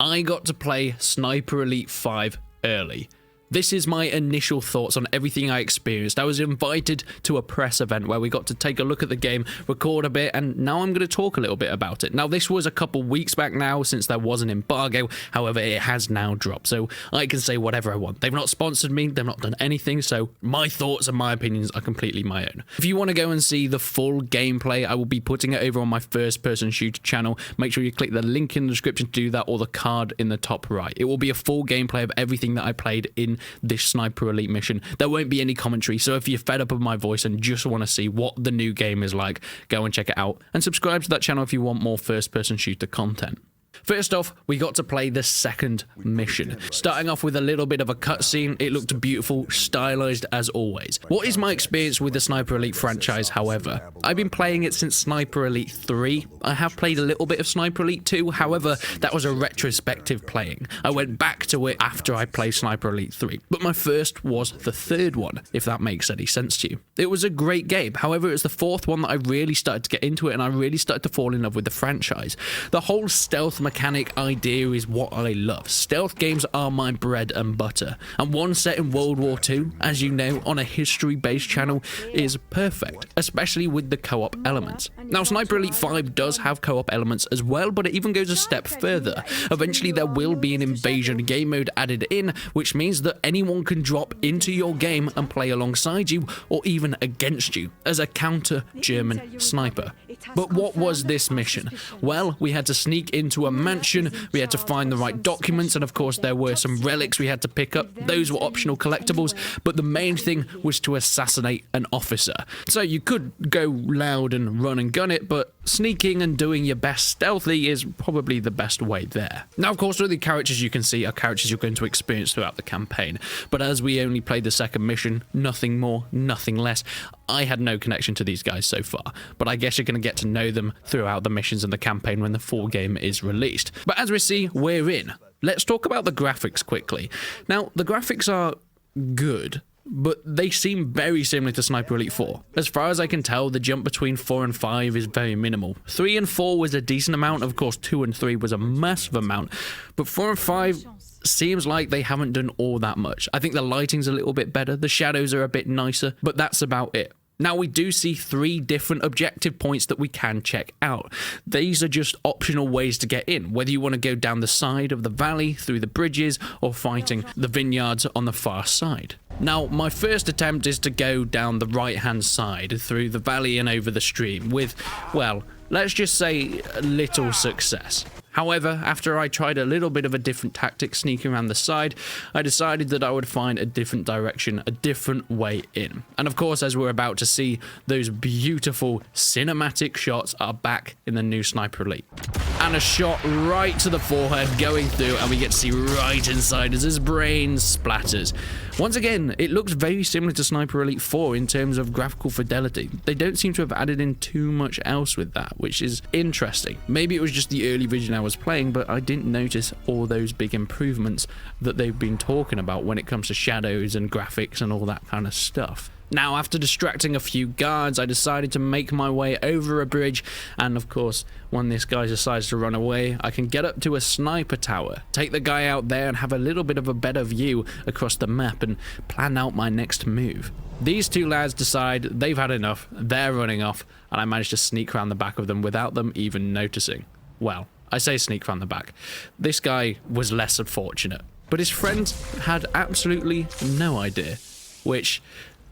I got to play Sniper Elite 5 early. This is my initial thoughts on everything I experienced. I was invited to a press event where we got to take a look at the game, record a bit, and now I'm going to talk a little bit about it. Now, this was a couple weeks back now since there was an embargo. However, it has now dropped, so I can say whatever I want. They've not sponsored me, they've not done anything, so my thoughts and my opinions are completely my own. If you want to go and see the full gameplay, I will be putting it over on my first-person shooter channel. Make sure you click the link in the description to do that, or the card in the top right. It will be a full gameplay of everything that I played in this Sniper Elite mission. There won't be any commentary, so if you're fed up of my voice and just want to see what the new game is like, go and check it out, and subscribe to that channel if you want more first-person shooter content. First off, we got to play the second mission. Starting off with a little bit of a cutscene, it looked beautiful, stylized as always. What is my experience with the Sniper Elite franchise, however? I've been playing it since Sniper Elite 3. I have played a little bit of Sniper Elite 2, however, that was a retrospective playing. I went back to it after I played Sniper Elite 3, but my first was the third one, if that makes any sense to you. It was a great game, however, it was the fourth one that I really started to get into it, and I really started to fall in love with the franchise. The whole stealth mechanic idea is what I love. Stealth games are my bread and butter, and one set in World War II, as you know, on a history-based channel is perfect, especially with the co-op elements. Now, Sniper Elite 5 does have co-op elements as well, but it even goes a step further. Eventually, there will be an invasion game mode added in, which means that anyone can drop into your game and play alongside you, or even against you, as a counter-German sniper. But what was this mission? Well, we had to sneak into a mansion, we had to find the right documents, and of course there were some relics we had to pick up. Those were optional collectibles, but the main thing was to assassinate an officer. So you could go loud and run and gun it, but sneaking and doing your best stealthy is probably the best way there. Now, of course, all the characters you can see are characters you're going to experience throughout the campaign, but as we only played the second mission, nothing more, nothing less, I had no connection to these guys so far, but I guess you're going to get to know them throughout the missions and the campaign when the full game is released. But as we see, we're in. Let's talk about the graphics quickly. Now, the graphics are good, but they seem very similar to Sniper Elite 4. As far as I can tell, the jump between 4 and 5 is very minimal. 3 and 4 was a decent amount, of course 2 and 3 was a massive amount, but 4 and 5 seems like they haven't done all that much. I think the lighting's a little bit better, the shadows are a bit nicer, but that's about it. Now, we do see 3 different objective points that we can check out. These are just optional ways to get in, whether you want to go down the side of the valley, through the bridges, or fighting the vineyards on the far side. Now, my first attempt is to go down the right-hand side, through the valley and over the stream, with, well, let's just say little success. However, after I tried a little bit of a different tactic sneaking around the side, I decided that I would find a different direction, a different way in. And of course, as we're about to see, those beautiful cinematic shots are back in the new Sniper Elite. And a shot right to the forehead going through, and we get to see right inside as his brain splatters. Once again, it looks very similar to Sniper Elite 4 in terms of graphical fidelity. They don't seem to have added in too much else with that, which is interesting. Maybe it was just the early vision I was playing, but I didn't notice all those big improvements that they've been talking about when it comes to shadows and graphics and all that kind of stuff. Now, after distracting a few guards, I decided to make my way over a bridge, and of course, when this guy decides to run away, I can get up to a sniper tower, take the guy out there and have a little bit of a better view across the map and plan out my next move. These 2 lads decide they've had enough, they're running off, and I managed to sneak around the back of them without them even noticing. Well, I say sneak around the back. This guy was less unfortunate, but his friends had absolutely no idea, which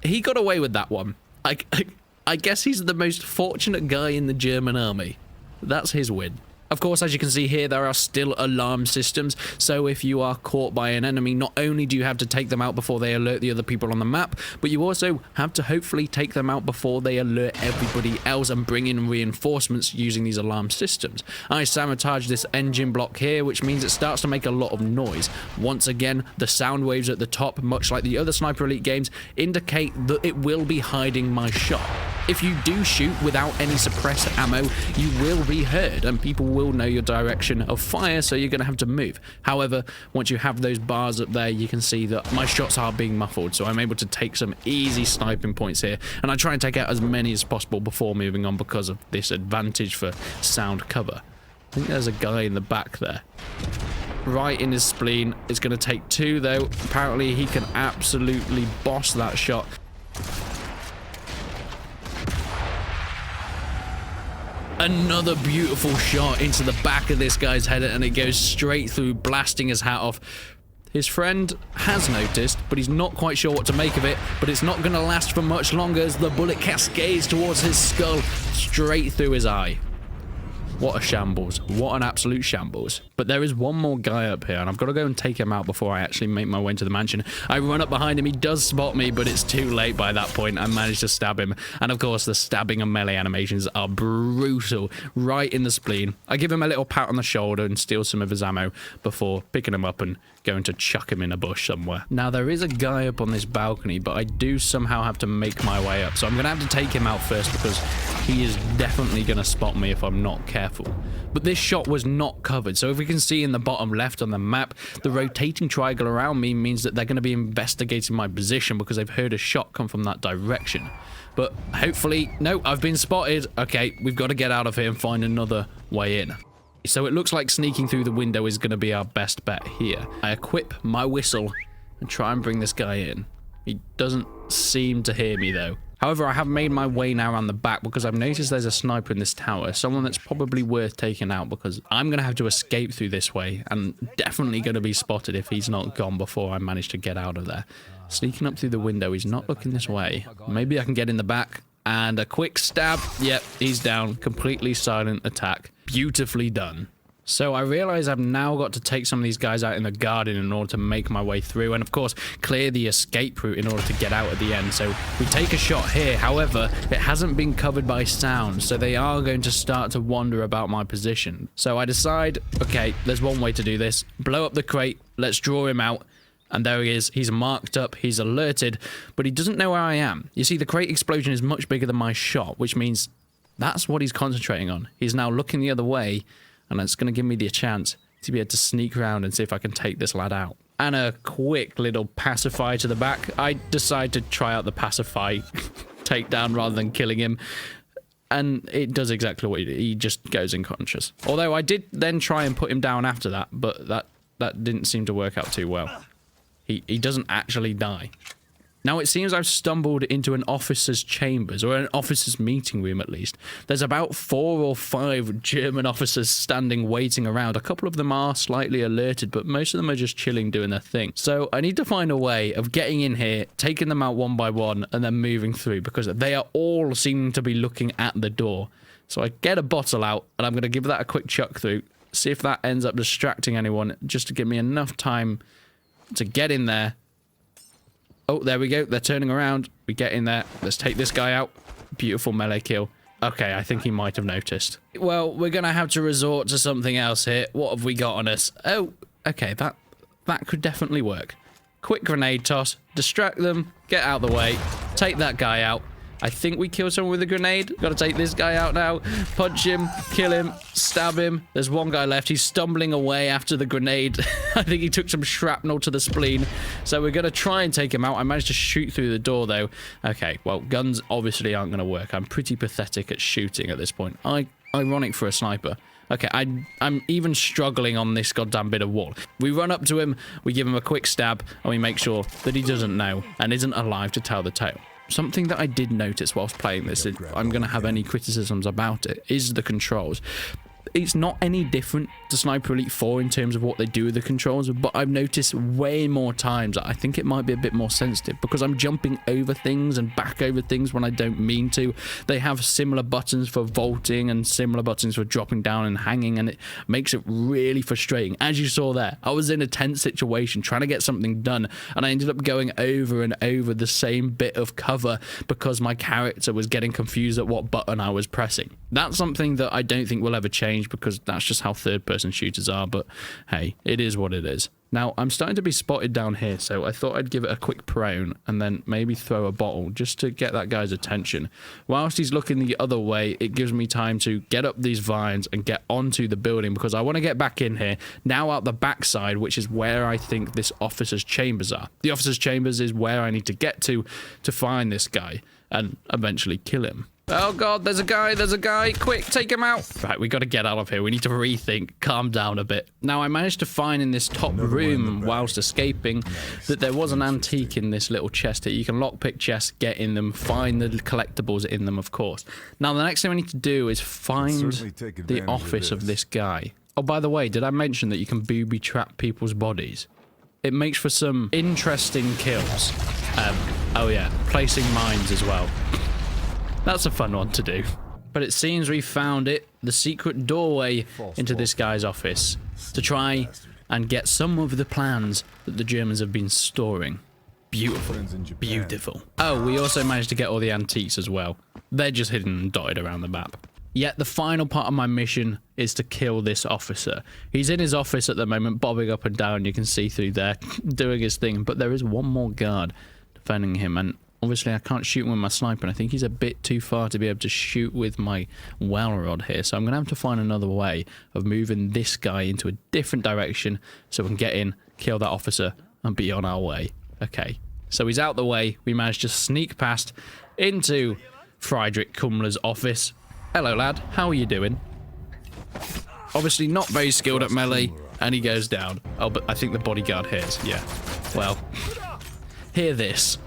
he got away with that one. I guess he's the most fortunate guy in the German army. That's his win. Of course, as you can see here, there are still alarm systems, so if you are caught by an enemy, not only do you have to take them out before they alert the other people on the map, but you also have to hopefully take them out before they alert everybody else and bring in reinforcements using these alarm systems. I sabotage this engine block here, which means it starts to make a lot of noise. Once again, the sound waves at the top, much like the other Sniper Elite games, indicate that it will be hiding my shot. If you do shoot without any suppressed ammo, you will be heard, and people will know your direction of fire, so you're going to have to move. However, once you have those bars up there, you can see that my shots are being muffled, so I'm able to take some easy sniping points here, and I try and take out as many as possible before moving on because of this advantage for sound cover. I think there's a guy in the back there. right in his spleen. It's going to take 2, though. Apparently, he can absolutely boss that shot. Another beautiful shot into the back of this guy's head, and it goes straight through, blasting his hat off. His friend has noticed, but he's not quite sure what to make of it, but it's not going to last for much longer as the bullet cascades towards his skull, straight through his eye. What a shambles. What an absolute shambles. But there is one more guy up here, and I've got to go and take him out before I actually make my way into the mansion. I run up behind him. He does spot me, but it's too late by that point. I managed to stab him. And of course, the stabbing and melee animations are brutal. Right in the spleen. I give him a little pat on the shoulder and steal some of his ammo before picking him up and going to chuck him in a bush somewhere. Now, there is a guy up on this balcony, but I do somehow have to make my way up. So I'm going to have to take him out first because he is definitely going to spot me if I'm not careful. But this shot was not covered, so if we can see in the bottom left on the map, the rotating triangle around me means that they're going to be investigating my position because they've heard a shot come from that direction. But hopefully, no, I've been spotted. Okay, we've got to get out of here and find another way in. So it looks like sneaking through the window is going to be our best bet here. I equip my whistle and try and bring this guy in. He doesn't seem to hear me though. However, I have made my way now around the back because I've noticed there's a sniper in this tower. Someone that's probably worth taking out because I'm going to have to escape through this way and definitely going to be spotted if he's not gone before I manage to get out of there. Sneaking up through the window, he's not looking this way. Maybe I can get in the back and a quick stab. Yep, he's down. Completely silent attack. Beautifully done. So I realize I've now got to take some of these guys out in the garden in order to make my way through and of course clear the escape route in order to get out at the end. So we take a shot here, however it hasn't been covered by sound, so they are going to start to wonder about my position. So I decide, okay, there's one way to do this. Blow up the crate, let's draw him out. And there he is. He's marked up, he's alerted, but he doesn't know where I am. You see, the crate explosion is much bigger than my shot, which means that's what he's concentrating on. He's now looking the other way, and it's going to give me the chance to be able to sneak around and see if I can take this lad out. And a quick little pacify to the back. I decide to try out the pacify takedown rather than killing him. And it does exactly what he just goes unconscious. Although I did then try and put him down after that, but that didn't seem to work out too well. He doesn't actually die. Now, it seems I've stumbled into an officer's chambers, or an officer's meeting room at least. There's about 4 or 5 German officers standing waiting around. A couple of them are slightly alerted, but most of them are just chilling doing their thing. So I need to find a way of getting in here, taking them out one by one, and then moving through, because they are all seeming to be looking at the door. So I get a bottle out, and I'm going to give that a quick chuck through, see if that ends up distracting anyone, just to give me enough time to get in there. Oh, there we go. They're turning around. We get in there. Let's take this guy out. Beautiful melee kill. Okay, I think he might have noticed. Well, we're going to have to resort to something else here. What have we got on us? Oh, okay, that could definitely work. Quick grenade toss. Distract them. Get out the way. Take that guy out. I think we killed someone with a grenade. Got to take this guy out now. Punch him, kill him, stab him. There's one guy left. He's stumbling away after the grenade. I think he took some shrapnel to the spleen. So we're going to try and take him out. I managed to shoot through the door, though. Okay, well, guns obviously aren't going to work. I'm pretty pathetic at shooting at this point. Ironic for a sniper. Okay, I'm even struggling on this goddamn bit of wall. We run up to him, we give him a quick stab, and we make sure that he doesn't know and isn't alive to tell the tale. Something that I did notice whilst playing this, if I'm going to have any criticisms about it, is the controls. It's not any different to Sniper Elite 4 in terms of what they do with the controls, but I've noticed way more times that I think it might be a bit more sensitive because I'm jumping over things and back over things when I don't mean to. They have similar buttons for vaulting and similar buttons for dropping down and hanging, and it makes it really frustrating. As you saw there, I was in a tense situation trying to get something done, and I ended up going over and over the same bit of cover because my character was getting confused at what button I was pressing. That's something that I don't think will ever change because that's just how third-person shooters are, but hey, it is what it is. Now, I'm starting to be spotted down here, so I thought I'd give it a quick prone and then maybe throw a bottle just to get that guy's attention. Whilst he's looking the other way, it gives me time to get up these vines and get onto the building because I want to get back in here, now out the backside, which is where I think this officer's chambers are. The officer's chambers is where I need to get to find this guy and eventually kill him. Oh god, there's a guy, quick, take him out. Right, we got to get out of here. We need to rethink, calm down a bit. Now, I managed to find in this top room whilst escaping that there was an antique in this little chest here. You can lockpick chests, get in them, find the collectibles in them, of course. Now, the next thing we need to do is find the office of this guy. Oh, by the way, did I mention that you can booby trap people's bodies? It makes for some interesting kills. Oh yeah, placing mines as well. That's a fun one to do. But it seems we found it, the secret doorway into this guy's office, to try and get some of the plans that the Germans have been storing. Beautiful. Beautiful. Oh, we also managed to get all the antiques as well. They're just hidden and dotted around the map. Yet the final part of my mission is to kill this officer. He's in his office at the moment, bobbing up and down. You can see through there, doing his thing. But there is one more guard defending him, and obviously, I can't shoot him with my sniper, and I think he's a bit too far to be able to shoot with my well rod here. So I'm going to have to find another way of moving this guy into a different direction so we can get in, kill that officer, and be on our way. Okay, so he's out the way. We managed to sneak past into Friedrich Kummler's office. Hello, lad. How are you doing? Obviously not very skilled at melee, and he goes down. Oh, but I think the bodyguard hears. Yeah. Well, hear this.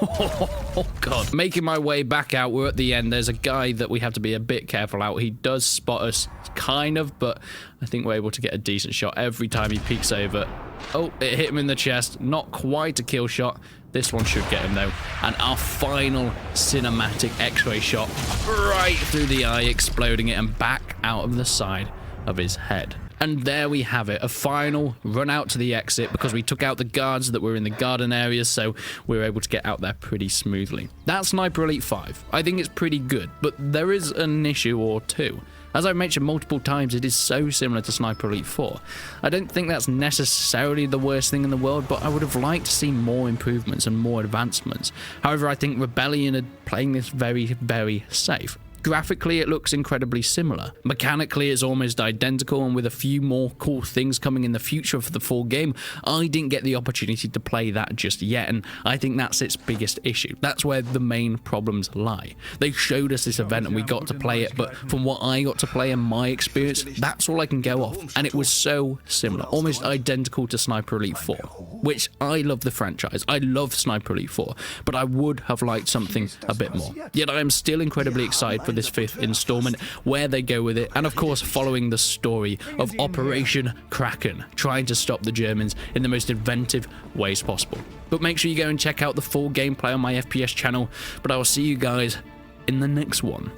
Oh god. Making my way back out, we're at the end. There's a guy that we have to be a bit careful out. He does spot us, kind of, but I think we're able to get a decent shot every time he peeks over. Oh, it hit him in the chest. Not quite a kill shot. This one should get him though. And our final cinematic x-ray shot right through the eye, exploding it and back out of the side of his head. And there we have it, a final run out to the exit because we took out the guards that were in the garden areas, so we were able to get out there pretty smoothly. That's Sniper Elite 5. I think it's pretty good, but there is an issue or two. As I've mentioned multiple times, it is so similar to Sniper Elite 4. I don't think that's necessarily the worst thing in the world, but I would have liked to see more improvements and more advancements. However, I think Rebellion are playing this very, very safe. Graphically, it looks incredibly similar. Mechanically, it's almost identical, and with a few more cool things coming in the future for the full game, I didn't get the opportunity to play that just yet, and I think that's its biggest issue. That's where the main problems lie. They showed us this event and we got to play it, but from what I got to play and my experience, that's all I can go off. And it was so similar, almost identical to Sniper Elite 4, which I love the franchise. I love Sniper Elite 4, but I would have liked something a bit more. Yet I am still incredibly excited for this 5th installment, where they go with it, and of course following the story of Operation Kraken, trying to stop the Germans in the most inventive ways possible. But make sure you go and check out the full gameplay on my FPS channel, but I will see you guys in the next one.